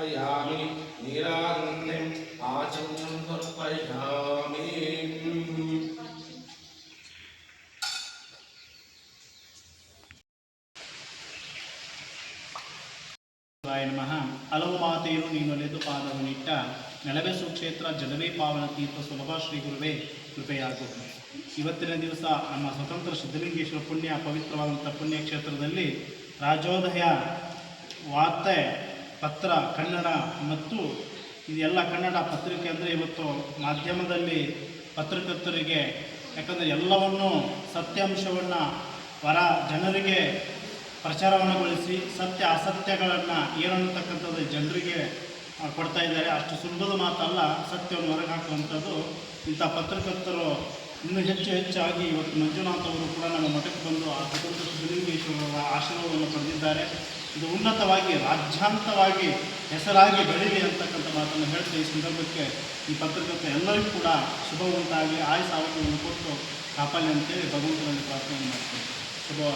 ಸಮರ್ಪಯಾಮಿ ನೀರಾಜನ್ಯಂ ಆಚಮ್ಯಂ ಸಮರ್ಪಯಾಮಿ. ನಮಃ. ಹಲವು ಮಾತೆಯರು ನೀನೊಲೆದು ಪಾದವನಿಟ್ಟ ನೆಲವೇ ಸುಕ್ಷೇತ್ರ ಜಲವೇ ಪಾವನ ತೀರ್ಥ ಸುಲಭ ಶ್ರೀ ಗುರುವೇ ಕೃಪೆಯಾಗು. ಇವತ್ತಿನ ದಿವಸ ನಮ್ಮ ಸ್ವತಂತ್ರ ಸಿದ್ಧಲಿಂಗೇಶ್ವರ ಪುಣ್ಯ ಪವಿತ್ರವಾದಂಥ ಪುಣ್ಯಕ್ಷೇತ್ರದಲ್ಲಿ ರಾಜ್ಯೋದಯ ವಾರ್ತೆ ಪತ್ರ ಕನ್ನಡ ಮತ್ತು ಇದೆಲ್ಲ ಕನ್ನಡ ಪತ್ರಿಕೆ ಅಂದರೆ ಇವತ್ತು ಮಾಧ್ಯಮದಲ್ಲಿ ಪತ್ರಕರ್ತರಿಗೆ ಯಾಕಂದರೆ ಎಲ್ಲವನ್ನೂ ಸತ್ಯಾಂಶವನ್ನು ಜನರಿಗೆ ಪ್ರಚಾರವನ್ನುಗೊಳಿಸಿ ಸತ್ಯ ಅಸತ್ಯಗಳನ್ನು ಏನನ್ನತಕ್ಕಂಥದ್ದು ಜನರಿಗೆ ಕೊಡ್ತಾ ಇದ್ದಾರೆ. ಅಷ್ಟು ಸುಲಭದ ಮಾತಲ್ಲ ಸತ್ಯವನ್ನು ಹೊರಗೆ ಹಾಕುವಂಥದ್ದು. ಇಂಥ ಪತ್ರಕರ್ತರು ಇನ್ನೂ ಹೆಚ್ಚಾಗಿ ಇವತ್ತು ಮಂಜುನಾಥ್ ಅವರು ಕೂಡ ನಮ್ಮ ಮಠಕ್ಕೆ ಬಂದು ಆ ಸ್ವತಂತ್ರ ಸಿದ್ಧಲಿಂಗೇಶ್ವರರ ಆಶೀರ್ವಾದವನ್ನು ಪಡೆದಿದ್ದಾರೆ. ಇದು ಉನ್ನತವಾಗಿ ರಾಜ್ಯಾಂತವಾಗಿ ಹೆಸರಾಗಿ ಬೆಳೀಲಿ ಅಂತಕ್ಕಂಥ ಮಾತನ್ನು ಹೇಳ್ತಾ ಈ ಸಂದರ್ಭಕ್ಕೆ ಈ ಪತ್ರಕರ್ತ ಎಲ್ಲರಿಗೂ ಕೂಡ ಶುಭ ಉಂಟಾಗಲಿ, ಆಯುಷ್ ಆರೋಗ್ಯವನ್ನು ಕೊಟ್ಟು ಕಾಪಾಡಲಿ ಅಂತೇಳಿ ಭಗವಂತನಲ್ಲಿ ಪ್ರಾರ್ಥನೆ ಮಾಡ್ತೀನಿ. ಶುಭ.